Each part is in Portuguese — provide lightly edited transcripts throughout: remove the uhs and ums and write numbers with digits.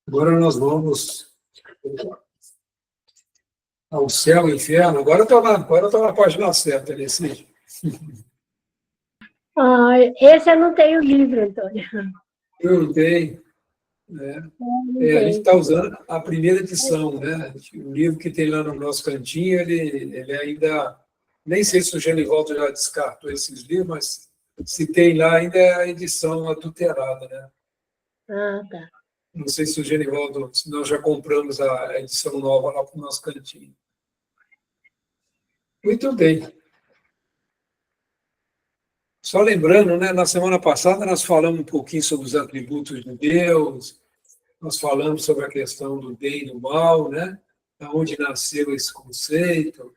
Agora nós vamos ao céu e inferno. Agora eu estou na página certa, nesse. Esse eu não tenho livro, Antônio. Eu não tenho. Né? A gente está usando a primeira edição, né? O livro que tem lá no nosso cantinho, ele ainda... Nem sei se o Genivaldo já descartou esses livros, mas se tem lá ainda é a edição adulterada, né? Tá. Não sei se o Genivaldo, se nós já compramos a edição nova lá para o nosso cantinho. Muito bem. Só lembrando, né, na semana passada nós falamos um pouquinho sobre os atributos de Deus, nós falamos sobre a questão do bem e do mal, né? Da onde nasceu esse conceito,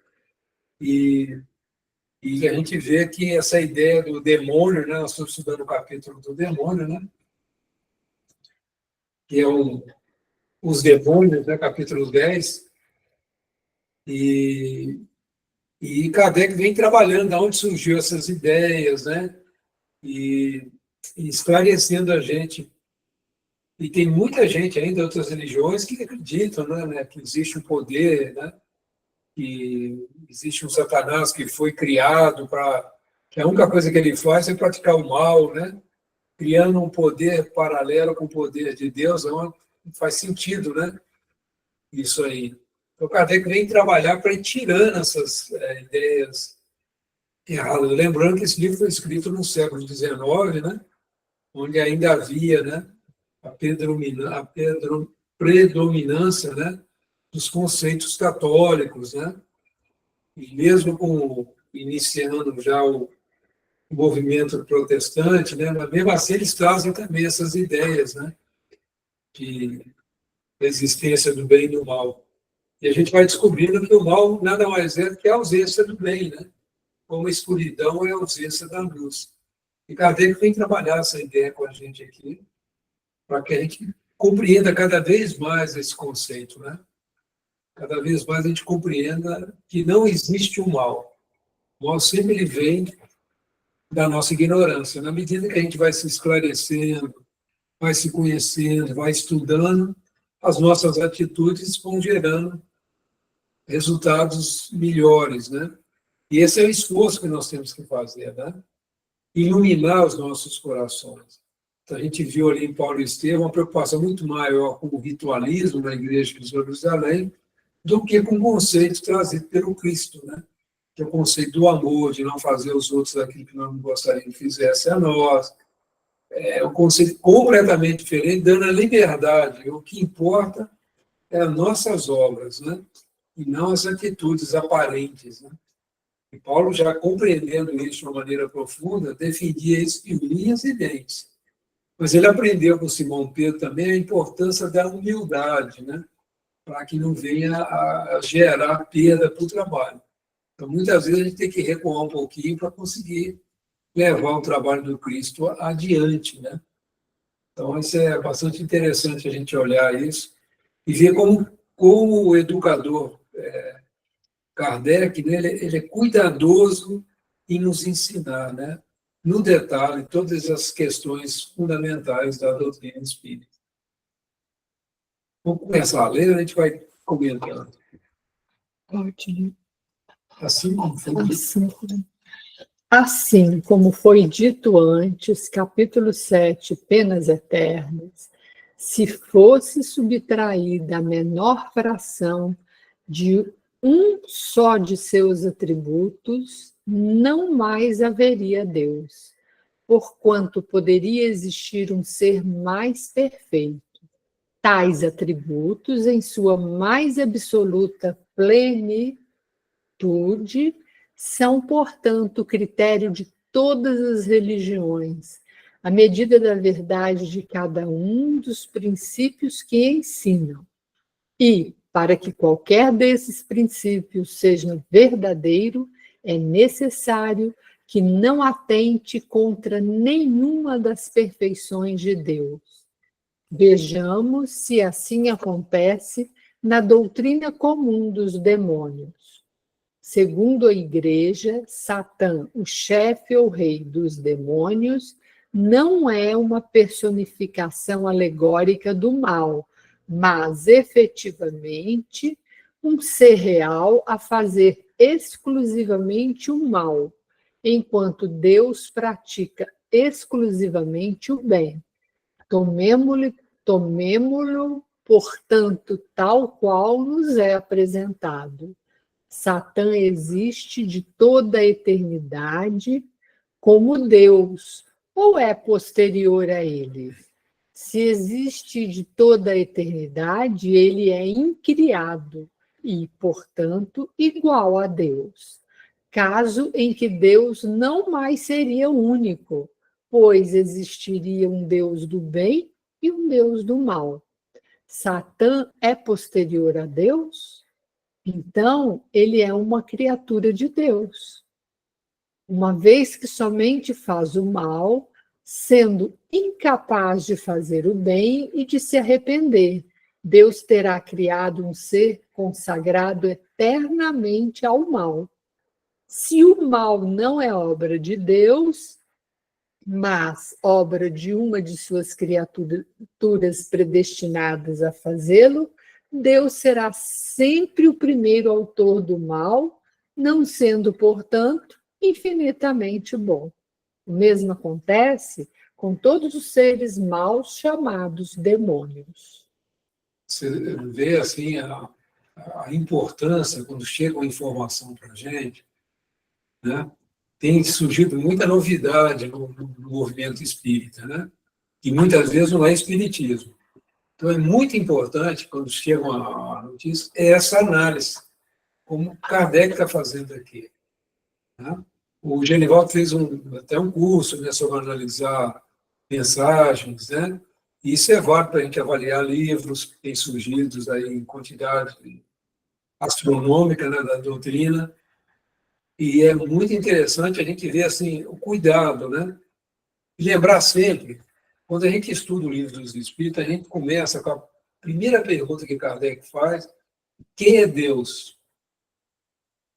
e a gente vê que essa ideia do demônio, né? Nós estamos estudando o capítulo do demônio, né? Que é os demônios, né? Capítulo 10, e Kardec vem trabalhando de onde surgiu essas ideias, né? E esclarecendo a gente. E tem muita gente ainda, outras religiões, que acreditam, né, que existe um poder, né, que existe um Satanás que foi criado para... que a única coisa que ele faz é praticar o mal, né, criando um poder paralelo com o poder de Deus. Não faz sentido, né, isso aí. Então, Kardec vem trabalhar para ir tirando essas ideias erradas. Lembrando que esse livro foi escrito no século XIX, né, onde ainda havia, né, a predominância, né, dos conceitos católicos, né? E mesmo iniciando já o movimento protestante, né, mas mesmo assim eles trazem também essas ideias, né, de existência do bem e do mal. E a gente vai descobrindo que o mal nada mais é do que a ausência do bem, né? Como a escuridão é a ausência da luz. E Kardec vem trabalhar essa ideia com a gente aqui, para que a gente compreenda cada vez mais esse conceito, né? Cada vez mais a gente compreenda que não existe o mal. O mal sempre ele vem da nossa ignorância. Na medida que a gente vai se esclarecendo, vai se conhecendo, vai estudando, as nossas atitudes vão gerando resultados melhores, né? E esse é o esforço que nós temos que fazer, né? Iluminar os nossos corações. Então, a gente viu ali em Paulo Estevão uma preocupação muito maior com o ritualismo na Igreja de Jerusalém do que com o conceito trazido pelo Cristo, né? Que é o conceito do amor, de não fazer aos outros aquilo que nós não gostaríamos que fizessem a nós. É um conceito completamente diferente, dando a liberdade. O que importa é as nossas obras, né? E não as atitudes aparentes, né? E Paulo, já compreendendo isso de uma maneira profunda, defendia isso de unhas e dentes. Mas ele aprendeu com Simão Pedro também a importância da humildade, né? Para que não venha a gerar perda para o trabalho. Então, muitas vezes, a gente tem que recuar um pouquinho para conseguir levar o trabalho do Cristo adiante, né? Então, isso é bastante interessante a gente olhar isso e ver como o educador Kardec, né, ele é cuidadoso em nos ensinar, né, no detalhe, todas as questões fundamentais da doutrina espírita. Vamos começar a ler, a gente vai comentando. Ótimo. Assim como foi dito antes, capítulo 7, penas eternas, se fosse subtraída a menor fração de um só de seus atributos, não mais haveria Deus, porquanto poderia existir um ser mais perfeito. Tais atributos, em sua mais absoluta plenitude, são, portanto, critério de todas as religiões, à medida da verdade de cada um dos princípios que ensinam. E, para que qualquer desses princípios seja verdadeiro, é necessário que não atente contra nenhuma das perfeições de Deus. Vejamos se assim acontece na doutrina comum dos demônios. Segundo a Igreja, Satã, o chefe ou rei dos demônios, não é uma personificação alegórica do mal, mas efetivamente um ser real a fazer exclusivamente o mal, enquanto Deus pratica exclusivamente o bem. Tomemo-lo, portanto, tal qual nos é apresentado. Satã existe de toda a eternidade como Deus, ou é posterior a ele? Se existe de toda a eternidade, ele é incriado e, portanto, igual a Deus. Caso em que Deus não mais seria único, pois existiria um Deus do bem e um Deus do mal. Satã é posterior a Deus? Então, ele é uma criatura de Deus. Uma vez que somente faz o mal, sendo incapaz de fazer o bem e de se arrepender, Deus terá criado um ser consagrado eternamente ao mal. Se o mal não é obra de Deus, mas obra de uma de suas criaturas predestinadas a fazê-lo, Deus será sempre o primeiro autor do mal, não sendo, portanto, infinitamente bom. O mesmo acontece com todos os seres maus chamados demônios. Você vê assim a importância quando chega uma informação para a gente, né? Tem surgido muita novidade no movimento espírita, né? E muitas vezes não é espiritismo. Então é muito importante, quando chega uma notícia, essa análise, como Kardec está fazendo aqui, né? O Genivaldo fez até um curso, né, sobre analisar mensagens, né? E isso é válido para a gente avaliar livros que têm surgido aí em quantidade astronômica, né, da doutrina. E é muito interessante a gente ver assim, o cuidado, né? E lembrar sempre, quando a gente estuda o livro dos Espíritos, a gente começa com a primeira pergunta que Kardec faz: quem é Deus?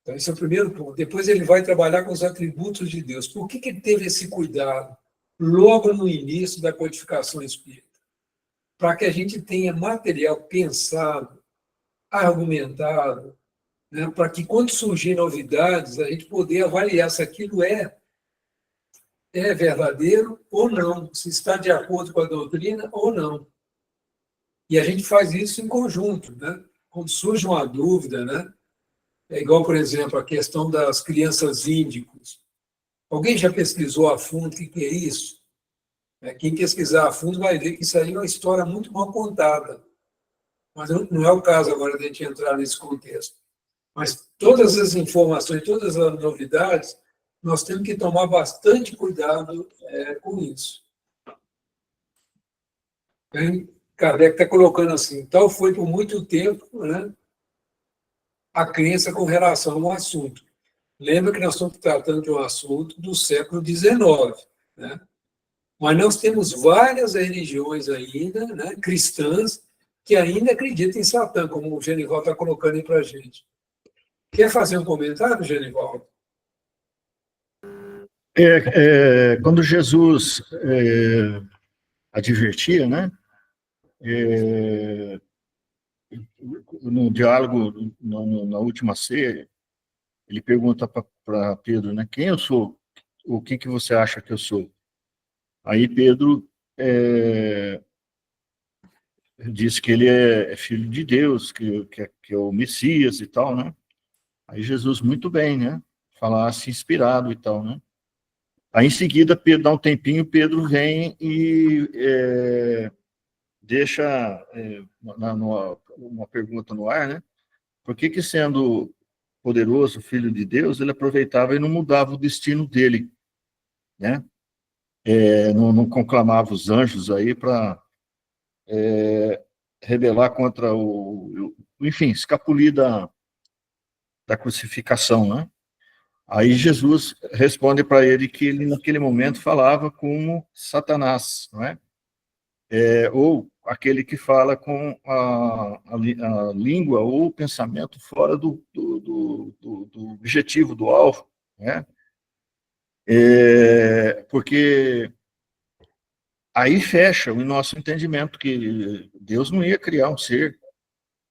Então, esse é o primeiro ponto. Depois ele vai trabalhar com os atributos de Deus. Por que ele teve esse cuidado logo no início da codificação espírita? Para que a gente tenha material pensado, argumentado, né? Para que, quando surgirem novidades, a gente poder avaliar se aquilo é verdadeiro ou não, se está de acordo com a doutrina ou não. E a gente faz isso em conjunto, né? Quando surge uma dúvida, né? É igual, por exemplo, a questão das crianças índicos. Alguém já pesquisou a fundo o que é isso? Quem pesquisar a fundo vai ver que isso aí é uma história muito mal contada. Mas não é o caso agora de a gente entrar nesse contexto. Mas todas as informações, todas as novidades, nós temos que tomar bastante cuidado com isso. Então, Kardec está colocando assim: tal foi por muito tempo, né, a crença com relação ao assunto. Lembra que nós estamos tratando de um assunto do século XIX, né? Mas nós temos várias religiões ainda, né, cristãs, que ainda acreditam em Satã, como o Genival está colocando aí para a gente. Quer fazer um comentário, Genival? Quando Jesus advertia, né, no diálogo, na última ceia, ele pergunta para Pedro, né, quem eu sou? O que você acha que eu sou? Aí Pedro diz que ele é filho de Deus, que é o Messias e tal, né? Aí Jesus, muito bem, né? Falasse inspirado e tal, né? Aí em seguida, Pedro dá um tempinho, Pedro vem e deixa uma pergunta no ar, né? Por que sendo poderoso, filho de Deus, ele aproveitava e não mudava o destino dele, né? Não conclamava os anjos aí para rebelar contra enfim, escapulir da crucificação, né? Aí Jesus responde para ele que ele, naquele momento, falava como Satanás, não é? Ou aquele que fala com a língua ou o pensamento fora do objetivo, do alvo, né? Porque aí fecha o nosso entendimento que Deus não ia criar um ser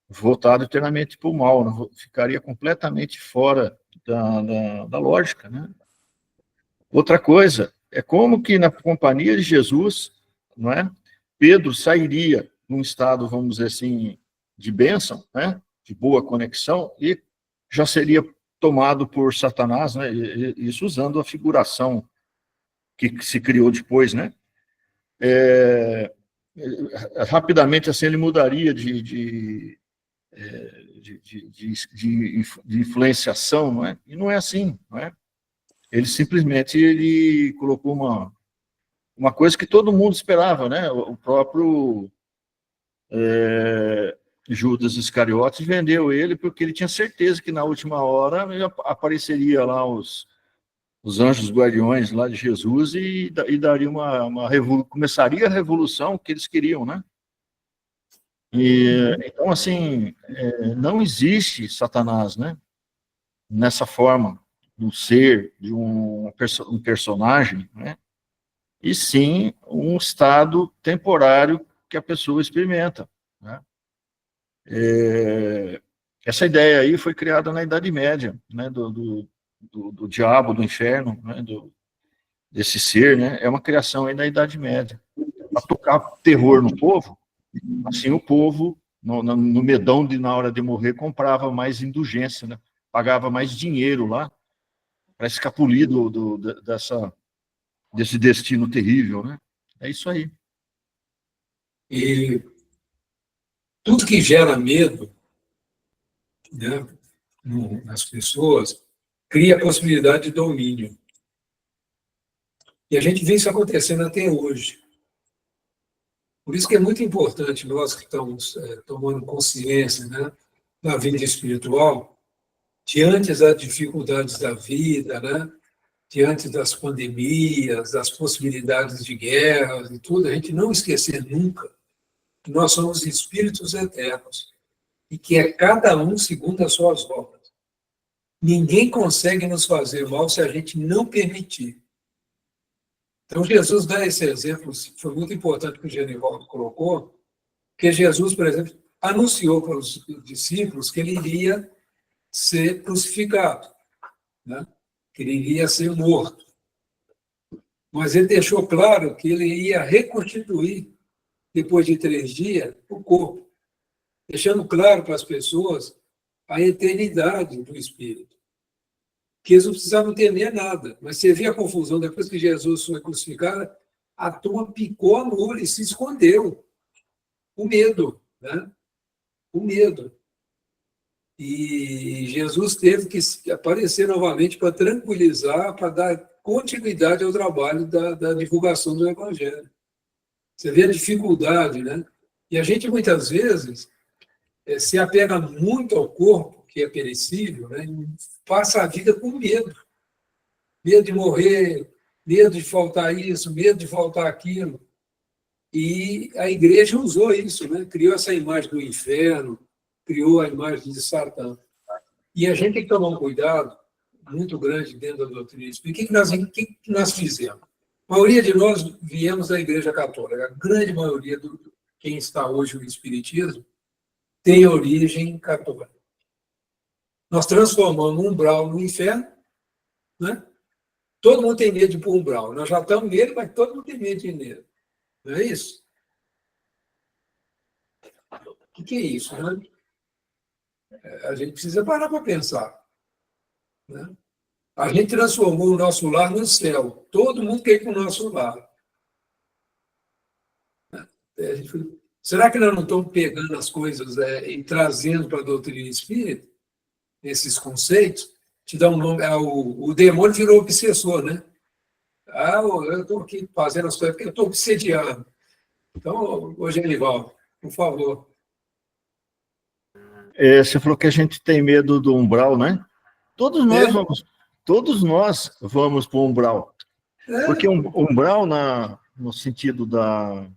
voltado eternamente para o mal, né? Ficaria completamente fora da lógica, né? Outra coisa, é como que na companhia de Jesus, não é? Pedro sairia num estado, vamos dizer assim, de bênção, né? De boa conexão, e já seria tomado por Satanás, né? Isso usando a figuração que se criou depois, né? Rapidamente, assim, ele mudaria de influenciação, não é? E não é assim, não é? Ele colocou uma coisa que todo mundo esperava, né? O próprio Judas Iscariotes vendeu ele porque ele tinha certeza que na última hora apareceria lá os anjos guardiões lá de Jesus e daria uma revolução, começaria a revolução que eles queriam, né? Então, assim, não existe Satanás, né? Nessa forma, do ser, de um personagem, né? E sim um estado temporário que a pessoa experimenta, né? Essa ideia aí foi criada na Idade Média, né? Do diabo, do inferno, né? Desse ser, né? É uma criação aí da Idade Média. Para tocar terror no povo, assim o povo, no medão na hora de morrer, comprava mais indulgência, né? Pagava mais dinheiro lá para escapulir desse destino terrível, né? É isso aí. E tudo que gera medo, né, nas pessoas, cria a possibilidade de domínio. E a gente vê isso acontecendo até hoje. Por isso que é muito importante nós que estamos tomando consciência, né, na vida espiritual, diante das dificuldades da vida, né, diante das pandemias, das possibilidades de guerras e tudo, a gente não esquecer nunca que nós somos espíritos eternos e que é cada um segundo as suas obras. Ninguém consegue nos fazer mal se a gente não permitir. Então, Jesus dá esse exemplo, foi muito importante que o Genivaldo colocou, que Jesus, por exemplo, anunciou para os discípulos que ele iria ser crucificado, né? Que ele iria ser morto. Mas ele deixou claro que ele ia reconstituir, depois de 3 dias, o corpo, deixando claro para as pessoas a eternidade do Espírito. Que eles não precisavam temer nada. Mas você vê a confusão, depois que Jesus foi crucificado, a turma picou a mula e se escondeu. O medo, né? O medo. E Jesus teve que aparecer novamente para tranquilizar, para dar continuidade ao trabalho da divulgação do Evangelho. Você vê a dificuldade, né? E a gente, muitas vezes, se apega muito ao corpo, que é perecível, né? E passa a vida com medo. Medo de morrer, medo de faltar isso, medo de faltar aquilo. E a igreja usou isso, né? Criou essa imagem do inferno, criou a imagem de Satã. E a gente tem que tomar um cuidado muito grande dentro da doutrina espírita. O que nós fizemos? A maioria de nós viemos da Igreja Católica. A grande maioria de quem está hoje no Espiritismo tem origem católica. Nós transformamos um umbral no inferno, né? Todo mundo tem medo de ir para o umbral. Nós já estamos nele, mas todo mundo tem medo de ir nele. Não é isso? O que é isso, né? A gente precisa parar para pensar, né? A gente transformou o nosso lar no céu. Todo mundo quer ir para o nosso lar. Será que nós não estamos pegando as coisas e trazendo para a doutrina espírita esses conceitos? Te dá um nome. O demônio virou obsessor, né? Eu estou aqui fazendo as coisas porque eu estou obsediando. Então, ô Genivaldo, por favor. Você falou que a gente tem medo do umbral, né? Todos nós vamos para o umbral. Porque o umbral, no sentido da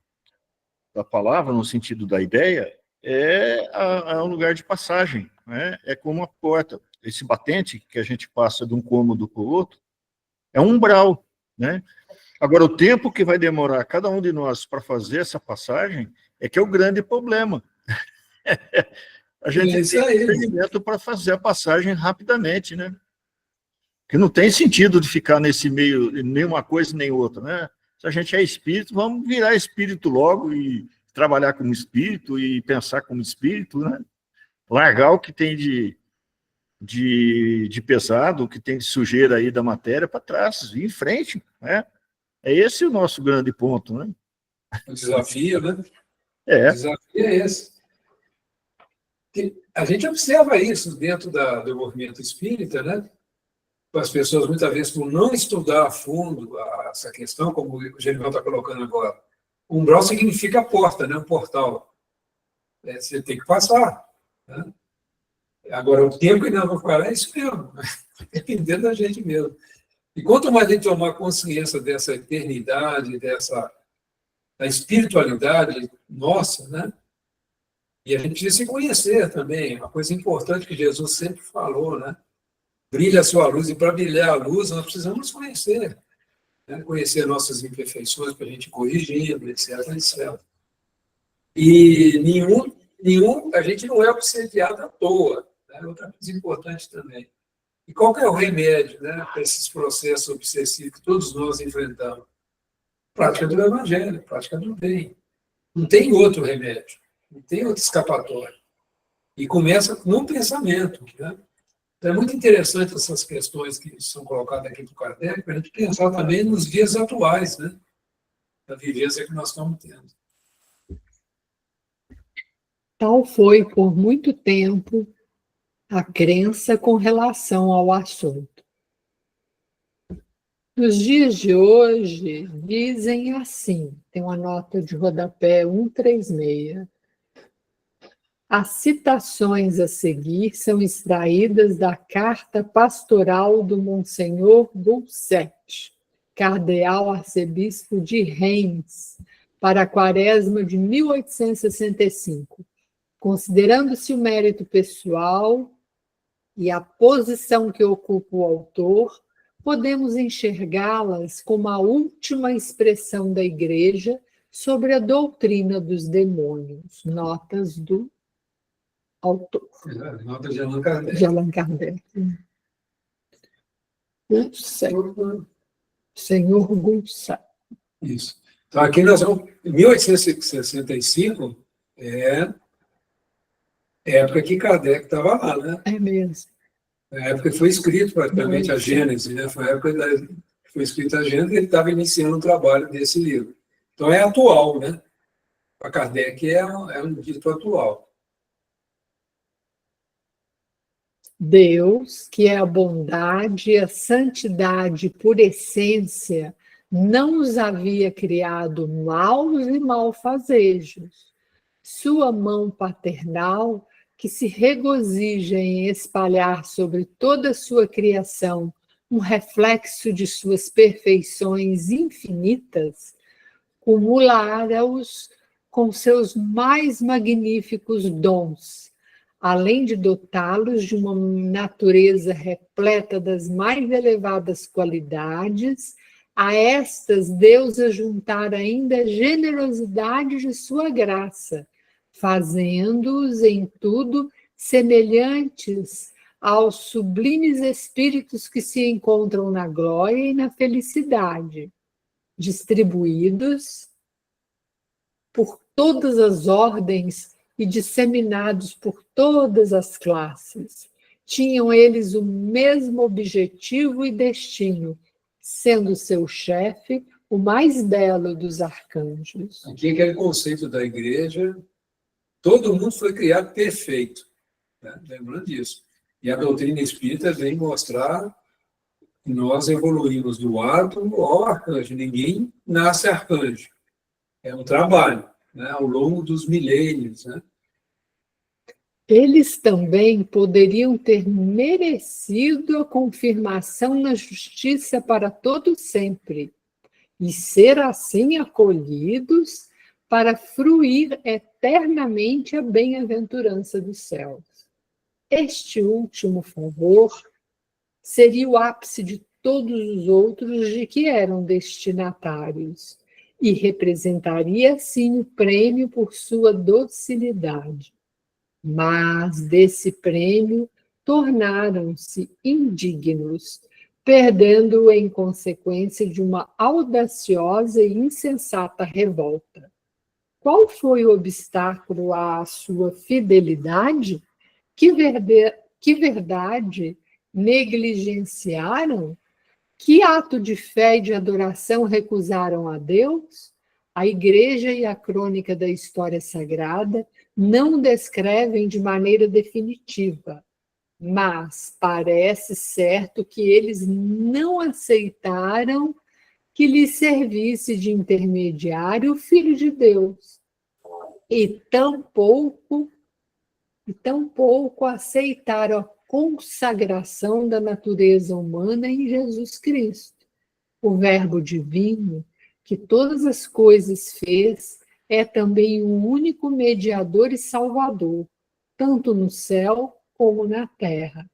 palavra, no sentido da ideia, é um lugar de passagem, né? É como uma porta. Esse batente que a gente passa de um cômodo para o outro é um umbral, né? Agora, o tempo que vai demorar cada um de nós para fazer essa passagem é que é o grande problema. A gente É isso tem aí. discernimento para fazer a passagem rapidamente, né? Que não tem sentido de ficar nesse meio, nem uma coisa nem outra, né? Se a gente é espírito, vamos virar espírito logo e trabalhar como espírito e pensar como espírito, né? Largar o que tem de pesado, o que tem de sujeira aí da matéria para trás, ir em frente, né? É esse o nosso grande ponto, né? O desafio, né? O É, desafio é esse. A gente observa isso dentro do movimento espírita, né? As pessoas, muitas vezes, por não estudar a fundo essa questão, como o Genival está colocando agora. Umbral significa porta, né? Um portal. Você tem que passar. Né? Agora, o tempo que nós vamos parar é isso mesmo. Dependendo da gente mesmo. E quanto mais a gente tomar consciência dessa eternidade, da espiritualidade nossa, né? E a gente precisa se conhecer também. Uma coisa importante que Jesus sempre falou, né? Brilha a sua luz, e para brilhar a luz, nós precisamos nos conhecer. Né? Conhecer nossas imperfeições para a gente corrigir, etc, etc. E a gente não é obsediado à toa. Né? Outra coisa importante também. E qual que é o remédio, né, para esses processos obsessivos que todos nós enfrentamos? Prática do Evangelho, prática do bem. Não tem outro remédio, não tem outra escapatória. E começa no pensamento. Né? Então, é muito interessante essas questões que são colocadas aqui por Kardec, para a gente pensar também nos dias atuais, né? Da vivência que nós estamos tendo. Tal foi, por muito tempo, a crença com relação ao assunto. Nos dias de hoje, dizem assim, tem uma nota de rodapé 136. As citações a seguir são extraídas da carta pastoral do Monsenhor Goulset, cardeal arcebispo de Reims, para a quaresma de 1865. Considerando-se o mérito pessoal e a posição que ocupa o autor, podemos enxergá-las como a última expressão da Igreja sobre a doutrina dos demônios. Notas do autor. Nota de Allan Kardec. De Allan Kardec. Senhor Goulset. Isso. Então, aqui nós vamos... 1865 é a época que Kardec estava lá, né? É mesmo. A época que foi escrito praticamente a Gênese, né? Foi a época que foi escrita a Gênese e ele estava iniciando o trabalho desse livro. Então, é atual, né? Para Kardec é um dito atual. Deus, que é a bondade e a santidade por essência, não os havia criado maus e malfazejos. Sua mão paternal, que se regozija em espalhar sobre toda a sua criação um reflexo de suas perfeições infinitas, cumulara-os com seus mais magníficos dons, além de dotá-los de uma natureza repleta das mais elevadas qualidades. A estas Deus ajuntar ainda a generosidade de sua graça, fazendo-os em tudo semelhantes aos sublimes espíritos que se encontram na glória e na felicidade, distribuídos por todas as ordens e disseminados por todas as classes. Tinham eles o mesmo objetivo e destino, sendo seu chefe o mais belo dos arcanjos. Aqui é aquele conceito da igreja, todo mundo foi criado perfeito, né? Lembrando disso. E a doutrina espírita vem mostrar que nós evoluímos do átomo ao arcanjo. Ninguém nasce arcanjo. É um trabalho, né? Ao longo dos milênios, né? Eles também poderiam ter merecido a confirmação na justiça para todo sempre, e ser assim acolhidos para fruir eternamente a bem-aventurança dos céus. Este último favor seria o ápice de todos os outros de que eram destinatários, e representaria assim o prêmio por sua docilidade. Mas desse prêmio tornaram-se indignos, perdendo-o em consequência de uma audaciosa e insensata revolta. Qual foi o obstáculo à sua fidelidade? Que verdade negligenciaram? Que ato de fé e de adoração recusaram a Deus? A Igreja e a crônica da história sagrada não descrevem de maneira definitiva, mas parece certo que eles não aceitaram que lhes servisse de intermediário o Filho de Deus, e tampouco aceitaram a consagração da natureza humana em Jesus Cristo. O Verbo divino, que todas as coisas fez, é também o único mediador e salvador, tanto no céu como na terra.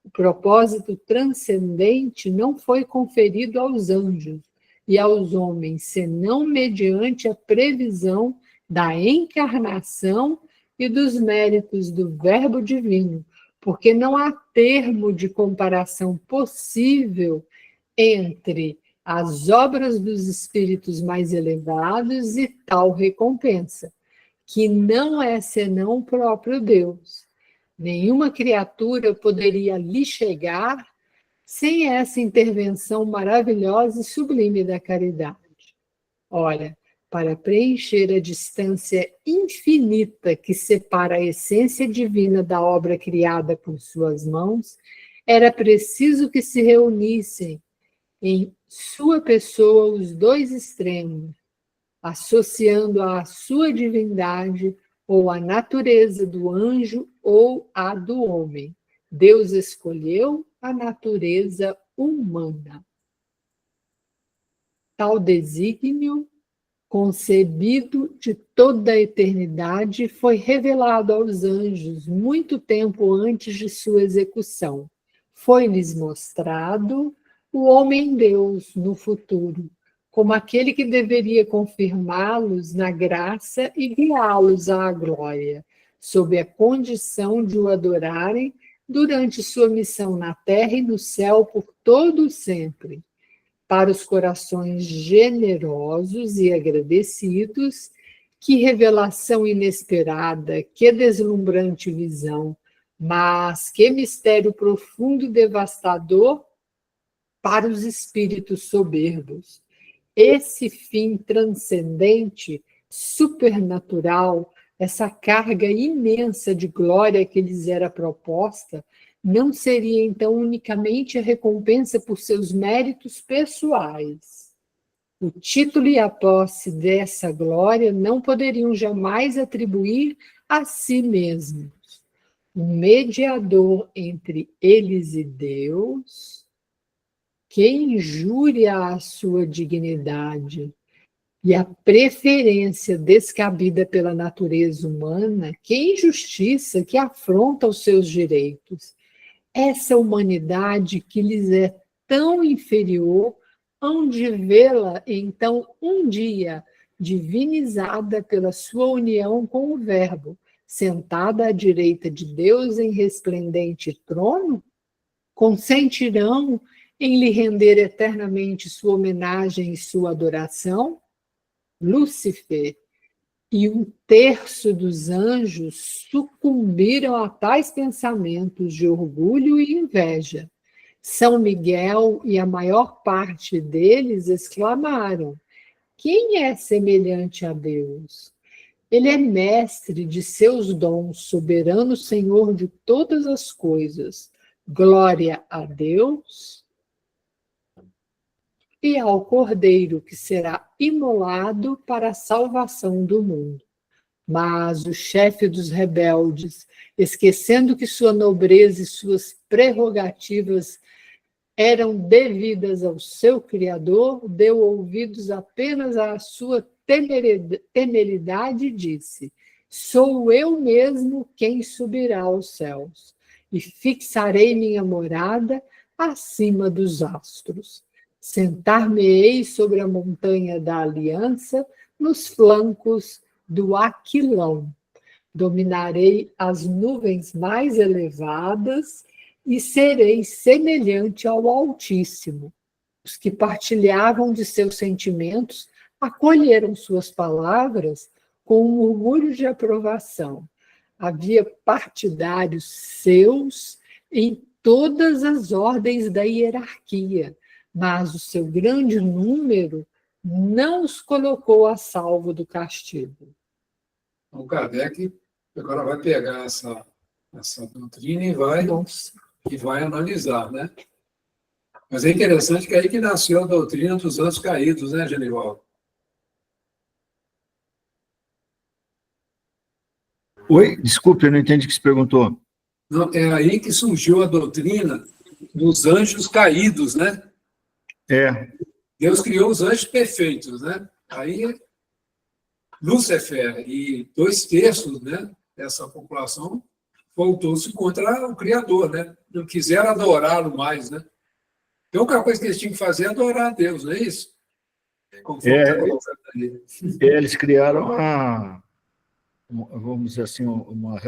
O propósito transcendente não foi conferido aos anjos e aos homens, senão mediante a previsão da encarnação e dos méritos do Verbo divino, porque não há termo de comparação possível entre as obras dos espíritos mais elevados e tal recompensa, que não é senão o próprio Deus. Nenhuma criatura poderia lhe chegar sem essa intervenção maravilhosa e sublime da caridade. Ora, para preencher a distância infinita que separa a essência divina da obra criada por suas mãos, era preciso que se reunissem em sua pessoa os dois extremos, associando à sua divindade ou a natureza do anjo ou a do homem. Deus escolheu a natureza humana. Tal desígnio, concebido de toda a eternidade, foi revelado aos anjos muito tempo antes de sua execução. Foi-lhes mostrado o homem-deus no futuro, como aquele que deveria confirmá-los na graça e guiá-los à glória, sob a condição de o adorarem durante sua missão na terra e no céu por todo o sempre. Para os corações generosos e agradecidos, que revelação inesperada, que deslumbrante visão, mas que mistério profundo e devastador para os espíritos soberbos. Esse fim transcendente, supernatural, essa carga imensa de glória que lhes era proposta, não seria então unicamente a recompensa por seus méritos pessoais. O título e a posse dessa glória não poderiam jamais atribuir a si mesmos. O mediador entre eles e Deus, que injúria à sua dignidade, e a preferência descabida pela natureza humana, que injustiça, que afronta os seus direitos. Essa humanidade que lhes é tão inferior, hão de vê-la, então, um dia, divinizada pela sua união com o Verbo, sentada à direita de Deus em resplendente trono? Consentirão em lhe render eternamente sua homenagem e sua adoração? Lúcifer e 1/3 dos anjos sucumbiram a tais pensamentos de orgulho e inveja. São Miguel e a maior parte deles exclamaram: quem é semelhante a Deus? Ele é mestre de seus dons, soberano Senhor de todas as coisas. Glória a Deus e ao Cordeiro, que será imolado para a salvação do mundo. Mas o chefe dos rebeldes, esquecendo que sua nobreza e suas prerrogativas eram devidas ao seu Criador, deu ouvidos apenas à sua temeridade e disse: sou eu mesmo quem subirá aos céus, e fixarei minha morada acima dos astros. Sentar-me-ei sobre a montanha da aliança, nos flancos do Aquilão. Dominarei as nuvens mais elevadas e serei semelhante ao Altíssimo. Os que partilhavam de seus sentimentos acolheram suas palavras com um murmúrio de aprovação. Havia partidários seus em todas as ordens da hierarquia, mas o seu grande número não os colocou a salvo do castigo. O Kardec agora vai pegar essa doutrina e vai analisar, né? Mas é interessante que é aí que nasceu a doutrina dos anjos caídos, né, Genivaldo? Oi, desculpe, eu não entendi o que você perguntou. Não, é aí que surgiu a doutrina dos anjos caídos, né? Deus criou os anjos perfeitos, né? Aí, Lúcifer e 2/3, né, dessa população voltou-se contra o Criador, né? Não quiseram adorá-lo mais, né? Então, a única coisa que eles tinham que fazer é adorar a Deus, não é isso? Eles criaram vamos dizer assim,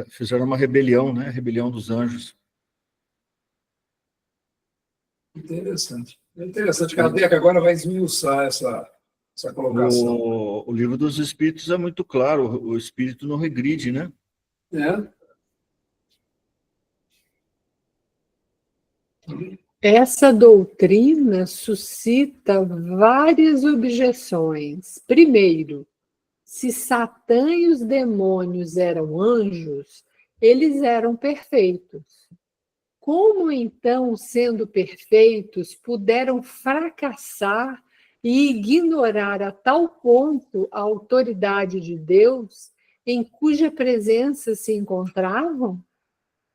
fizeram uma rebelião, né? Rebelião dos anjos. Interessante. É interessante. Kardec agora vai esmiuçar essa colocação. O livro dos Espíritos é muito claro, o espírito não regride, né? Essa doutrina suscita várias objeções. Primeiro, se Satã e os demônios eram anjos, eles eram perfeitos. Como então, sendo perfeitos, puderam fracassar e ignorar a tal ponto a autoridade de Deus em cuja presença se encontravam?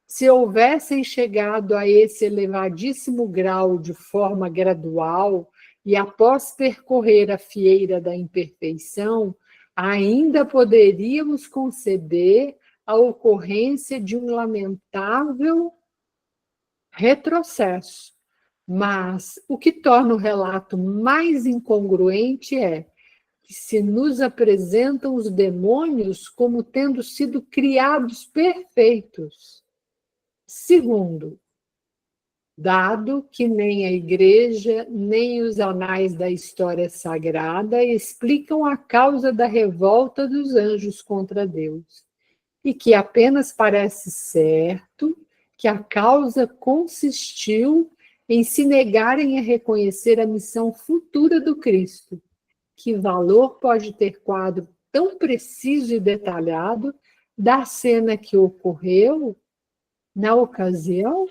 Se houvessem chegado a esse elevadíssimo grau de forma gradual e após percorrer a fieira da imperfeição, ainda poderíamos conceber a ocorrência de um lamentável retrocesso. Mas o que torna o relato mais incongruente é que se nos apresentam os demônios como tendo sido criados perfeitos. Segundo, dado que nem a Igreja, nem os anais da história sagrada explicam a causa da revolta dos anjos contra Deus, e que apenas parece certo que a causa consistiu em se negarem a reconhecer a missão futura do Cristo. Que valor pode ter quadro tão preciso e detalhado da cena que ocorreu na ocasião?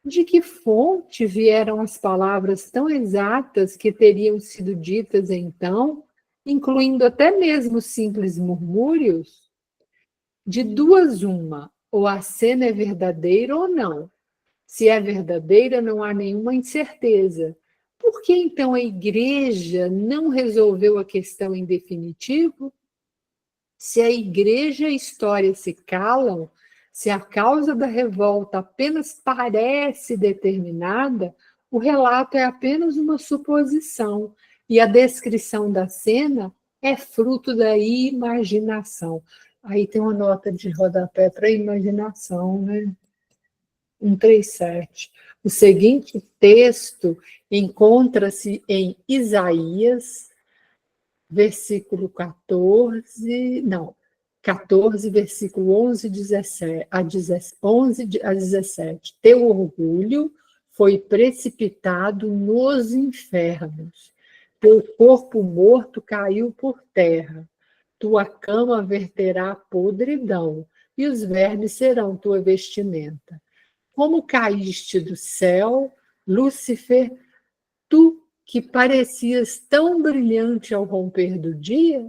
De que fonte vieram as palavras tão exatas que teriam sido ditas então, incluindo até mesmo simples murmúrios? De duas uma, ou a cena é verdadeira ou não. Se é verdadeira, não há nenhuma incerteza. Por que então a Igreja não resolveu a questão em definitivo? Se a Igreja e a história se calam, se a causa da revolta apenas parece determinada, o relato é apenas uma suposição e a descrição da cena é fruto da imaginação. Aí tem uma nota de rodapé para imaginação, né? 137. O seguinte texto encontra-se em Isaías, versículo 14, versículo 11 a 17. Teu orgulho foi precipitado nos infernos, teu corpo morto caiu por terra, tua cama verterá podridão, e os vermes serão tua vestimenta. Como caíste do céu, Lúcifer, tu que parecias tão brilhante ao romper do dia?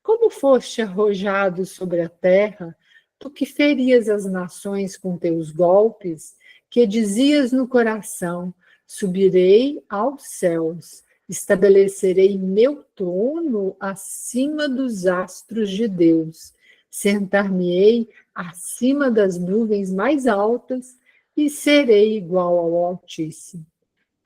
Como foste arrojado sobre a terra, tu que ferias as nações com teus golpes, que dizias no coração, subirei aos céus, estabelecerei meu trono acima dos astros de Deus, sentar-me-ei acima das nuvens mais altas, e serei igual ao Altíssimo.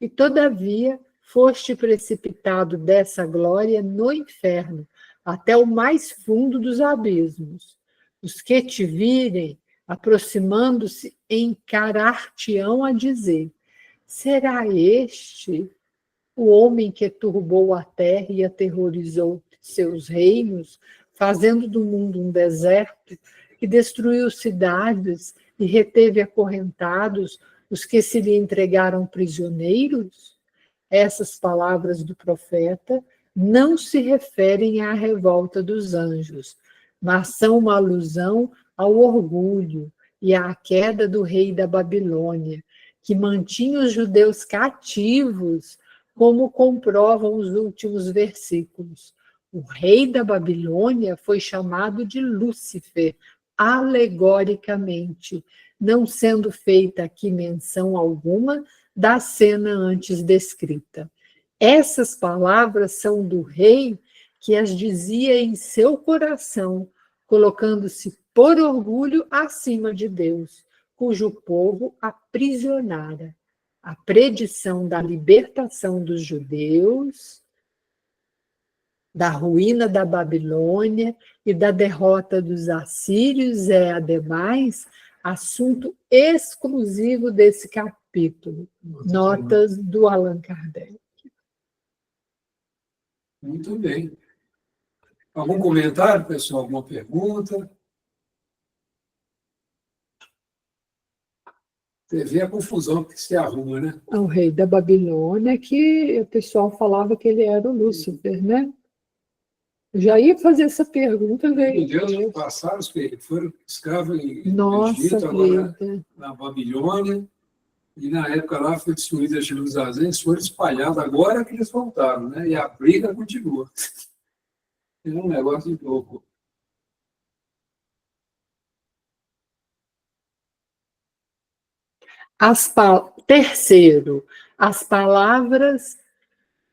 E, todavia, foste precipitado dessa glória no inferno, até o mais fundo dos abismos. Os que te virem, aproximando-se, encarar-te-ão a dizer: será este o homem que turbou a terra e aterrorizou seus reinos, fazendo do mundo um deserto, que destruiu cidades e reteve acorrentados os que se lhe entregaram prisioneiros? Essas palavras do profeta não se referem à revolta dos anjos, mas são uma alusão ao orgulho e à queda do rei da Babilônia, que mantinha os judeus cativos, como comprovam os últimos versículos. O rei da Babilônia foi chamado de Lúcifer, alegoricamente, não sendo feita aqui menção alguma da cena antes descrita. Essas palavras são do rei que as dizia em seu coração, colocando-se por orgulho acima de Deus, cujo povo aprisionara. A predição da libertação dos judeus, da ruína da Babilônia e da derrota dos assírios é, ademais, assunto exclusivo desse capítulo. Notas do Allan Kardec. Muito bem. Algum comentário, pessoal? Alguma pergunta? Você vê a confusão que se arruma, né? O rei da Babilônia, que o pessoal falava que ele era o Lúcifer, né? Já ia fazer essa pergunta, veio. Meu Deus, passaram, foram escravos no Nossa, Egito, agora vida. na Babilônia, e na época lá foi destruída Jerusalém, eles foram espalhados, agora que eles voltaram, né? E a briga continua. É um negócio de louco. Terceiro, as palavras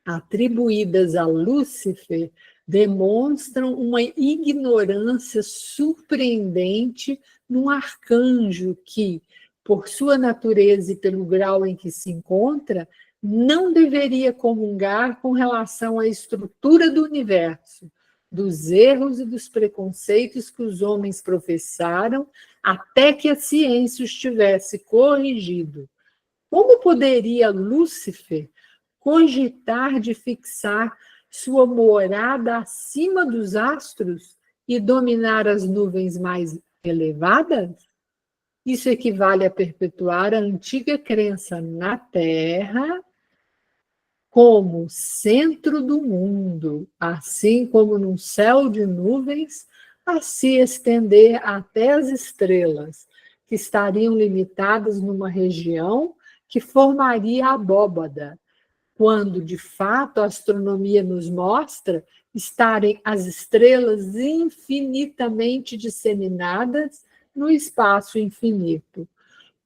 atribuídas a Lúcifer demonstram uma ignorância surpreendente num arcanjo que, por sua natureza e pelo grau em que se encontra, não deveria comungar com relação à estrutura do universo, dos erros e dos preconceitos que os homens professaram até que a ciência os tivesse corrigido. Como poderia Lúcifer cogitar de fixar sua morada acima dos astros e dominar as nuvens mais elevadas? Isso equivale a perpetuar a antiga crença na Terra como centro do mundo, assim como num céu de nuvens, a se estender até as estrelas, que estariam limitadas numa região que formaria a abóbada, quando, de fato, a astronomia nos mostra estarem as estrelas infinitamente disseminadas no espaço infinito.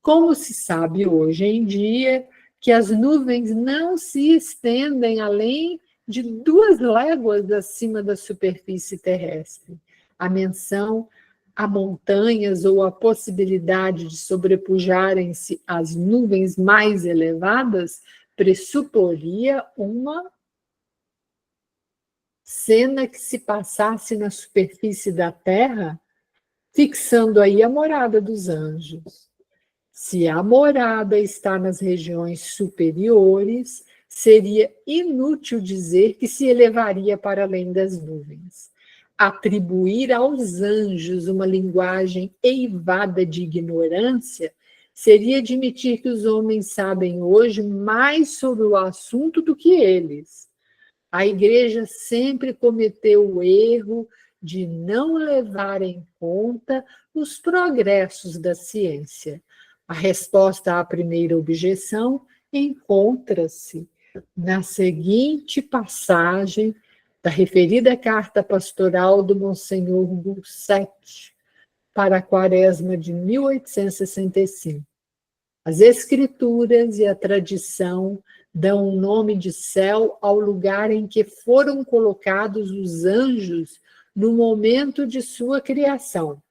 Como se sabe hoje em dia que as nuvens não se estendem além de 2 léguas acima da superfície terrestre. A menção a montanhas ou a possibilidade de sobrepujarem-se as nuvens mais elevadas pressuporia uma cena que se passasse na superfície da Terra, fixando aí a morada dos anjos. Se a morada está nas regiões superiores, seria inútil dizer que se elevaria para além das nuvens. Atribuir aos anjos uma linguagem eivada de ignorância seria admitir que os homens sabem hoje mais sobre o assunto do que eles. A Igreja sempre cometeu o erro de não levar em conta os progressos da ciência. A resposta à primeira objeção encontra-se na seguinte passagem da referida carta pastoral do Monsenhor Burset para a Quaresma de 1865. As Escrituras e a tradição dão o nome de céu ao lugar em que foram colocados os anjos no momento de sua criação.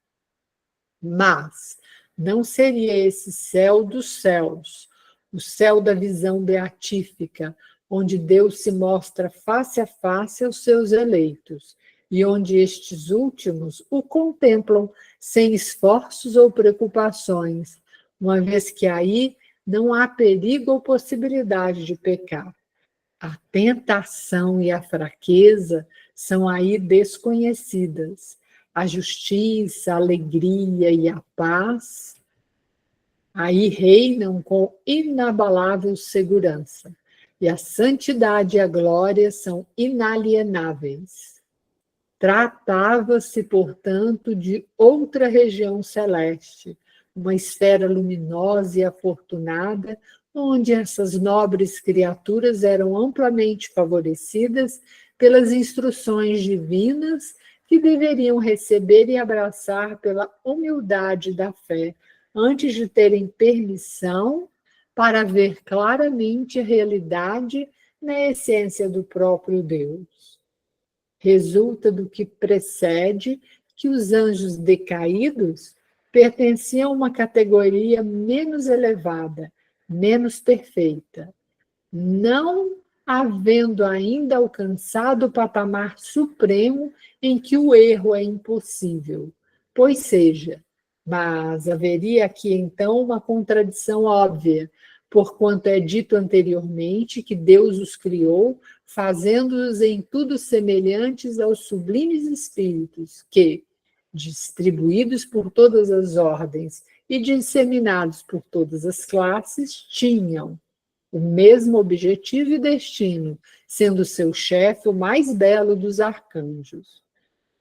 Mas, Não seria esse céu dos céus, o céu da visão beatífica, onde Deus se mostra face a face aos seus eleitos, e onde estes últimos o contemplam sem esforços ou preocupações, uma vez que aí não há perigo ou possibilidade de pecar. A tentação e a fraqueza são aí desconhecidas. A justiça, a alegria e a paz aí reinam com inabalável segurança. E a santidade e a glória são inalienáveis. Tratava-se, portanto, de outra região celeste, uma esfera luminosa e afortunada, onde essas nobres criaturas eram amplamente favorecidas pelas instruções divinas que deveriam receber e abraçar pela humildade da fé, antes de terem permissão para ver claramente a realidade na essência do próprio Deus. Resulta do que precede que os anjos decaídos pertenciam a uma categoria menos elevada, menos perfeita, não havendo ainda alcançado o patamar supremo em que o erro é impossível, pois seja, mas haveria aqui então uma contradição óbvia, porquanto é dito anteriormente que Deus os criou, fazendo-os em tudo semelhantes aos sublimes espíritos, que, distribuídos por todas as ordens e disseminados por todas as classes, tinham o mesmo objetivo e destino, sendo seu chefe o mais belo dos arcanjos.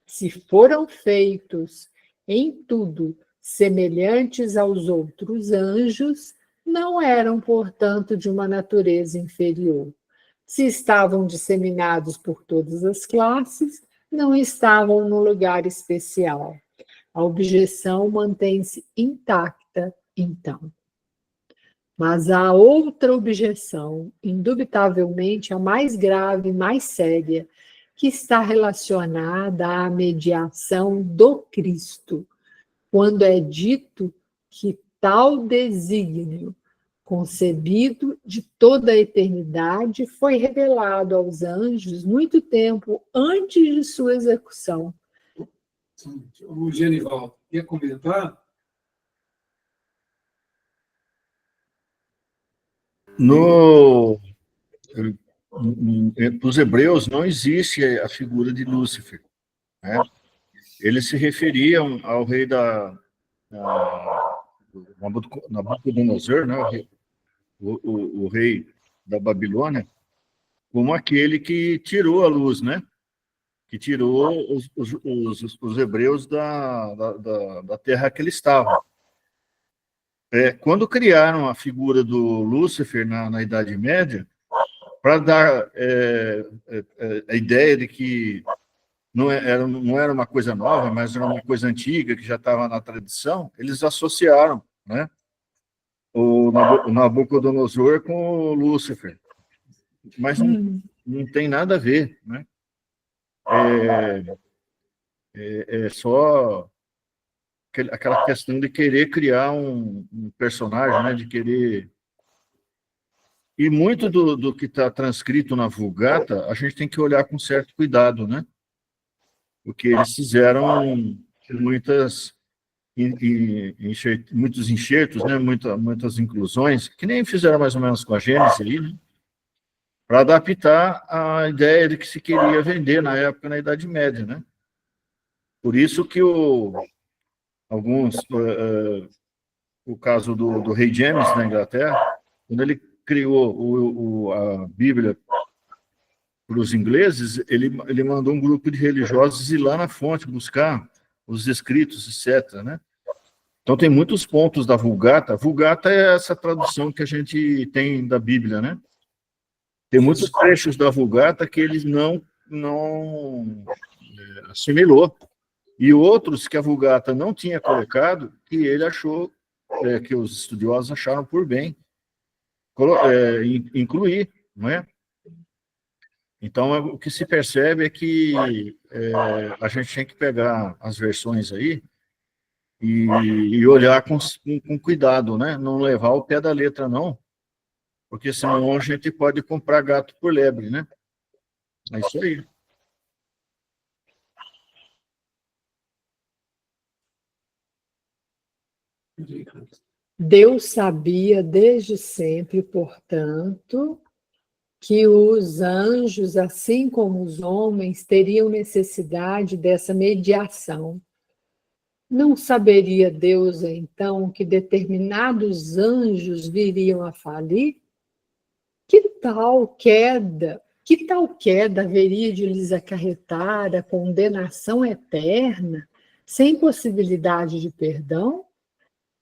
Se foram feitos em tudo semelhantes aos outros anjos, não eram, portanto, de uma natureza inferior. Se estavam disseminados por todas as classes, não estavam num lugar especial. A objeção mantém-se intacta, então. Mas há outra objeção, indubitavelmente a mais grave e mais séria, que está relacionada à mediação do Cristo, quando é dito que tal desígnio, concebido de toda a eternidade, foi revelado aos anjos muito tempo antes de sua execução. O Genival ia comentar? Para os hebreus não existe a figura de Lúcifer, né? Eles se referiam ao rei Nabucodonosor, né? O rei da Babilônia, como aquele que tirou a luz, né? Que tirou os hebreus da terra que eles estavam. Quando criaram a figura do Lúcifer na Idade Média, para dar a ideia de que não era uma coisa nova, mas era uma coisa antiga, que já estava na tradição, eles associaram, né, o Nabucodonosor com o Lúcifer. Mas não tem nada a ver, né? É só aquela questão de querer criar um personagem, né, de querer... E muito do que está transcrito na Vulgata, a gente tem que olhar com certo cuidado, né? Porque eles fizeram muitos enxertos, né? Muitas inclusões, que nem fizeram mais ou menos com a Gênesis aí, né? Para adaptar a ideia de que se queria vender na época, na Idade Média, né? Por isso que o caso do rei James na Inglaterra, quando ele criou a Bíblia para os ingleses, ele mandou um grupo de religiosos ir lá na fonte buscar os escritos, etc., né? Então, tem muitos pontos da Vulgata. A Vulgata é essa tradução que a gente tem da Bíblia, né? Tem muitos trechos da Vulgata que ele não assimilou. E outros que a Vulgata não tinha colocado, que ele achou, que os estudiosos acharam por bem incluir, não é? Então, o que se percebe é que a gente tem que pegar as versões aí e olhar com cuidado, né? Não levar o pé da letra, não, porque senão a gente pode comprar gato por lebre, né? É isso aí. Deus sabia desde sempre, portanto, que os anjos, assim como os homens, teriam necessidade dessa mediação. Não saberia Deus, então, que determinados anjos viriam a falir? Que tal queda haveria de lhes acarretar a condenação eterna, sem possibilidade de perdão?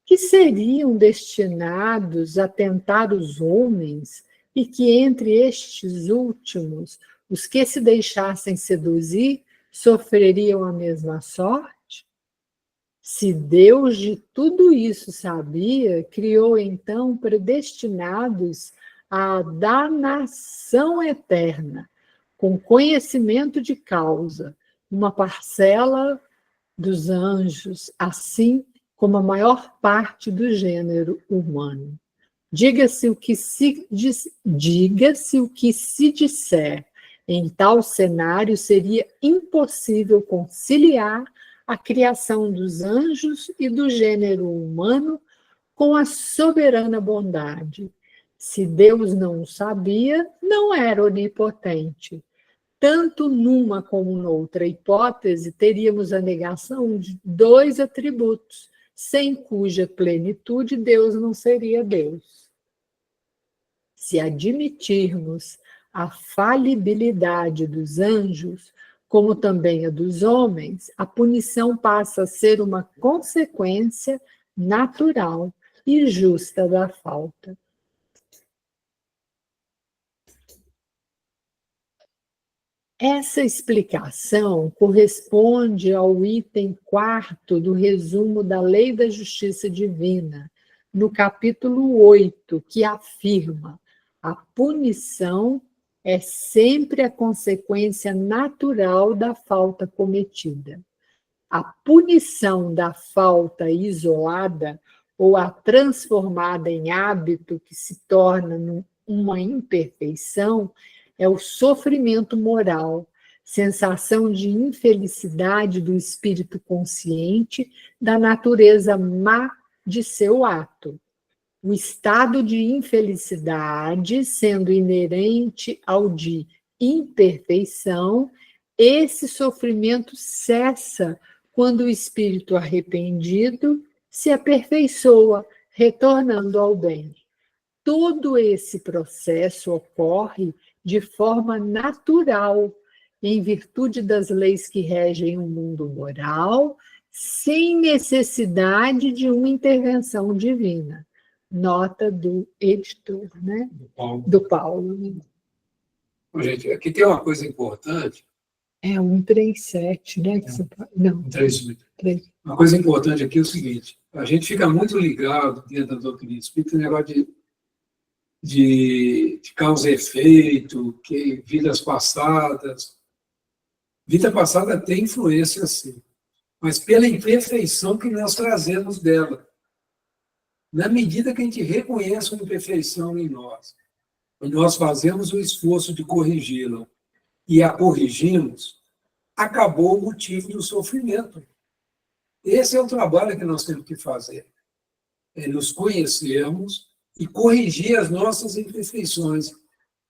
Que seriam destinados a tentar os homens, e que entre estes últimos, os que se deixassem seduzir, sofreriam a mesma sorte? Se Deus de tudo isso sabia, criou então predestinados à danação eterna, com conhecimento de causa, uma parcela dos anjos, assim como a maior parte do gênero humano. Diga-se o que se disser, em tal cenário seria impossível conciliar a criação dos anjos e do gênero humano com a soberana bondade. Se Deus não o sabia, não era onipotente. Tanto numa como noutra hipótese, teríamos a negação de dois atributos, sem cuja plenitude Deus não seria Deus. Se admitirmos a falibilidade dos anjos, como também a dos homens, a punição passa a ser uma consequência natural e justa da falta. Essa explicação corresponde ao item 4º do resumo da Lei da Justiça Divina, no capítulo 8, que afirma: a punição é sempre a consequência natural da falta cometida. A punição da falta isolada ou a transformada em hábito que se torna uma imperfeição é o sofrimento moral, sensação de infelicidade do espírito consciente da natureza má de seu ato. O estado de infelicidade, sendo inerente ao de imperfeição, esse sofrimento cessa quando o espírito arrependido se aperfeiçoa, retornando ao bem. Todo esse processo ocorre de forma natural, em virtude das leis que regem o mundo moral, sem necessidade de uma intervenção divina. Nota do editor, né? Do Paulo. Bom, gente, aqui tem uma coisa importante. É 137, né? Não. 138. Uma coisa importante aqui é o seguinte: a gente fica muito ligado dentro da doutrina espírita no negócio de causa e efeito, que vidas passadas. Vida passada tem influência, sim, mas pela imperfeição que nós trazemos dela. Na medida que a gente reconhece uma imperfeição em nós, e nós fazemos o esforço de corrigi-la e a corrigimos, acabou o motivo do sofrimento. Esse é o trabalho que nós temos que fazer. É nos conhecermos e corrigir as nossas imperfeições,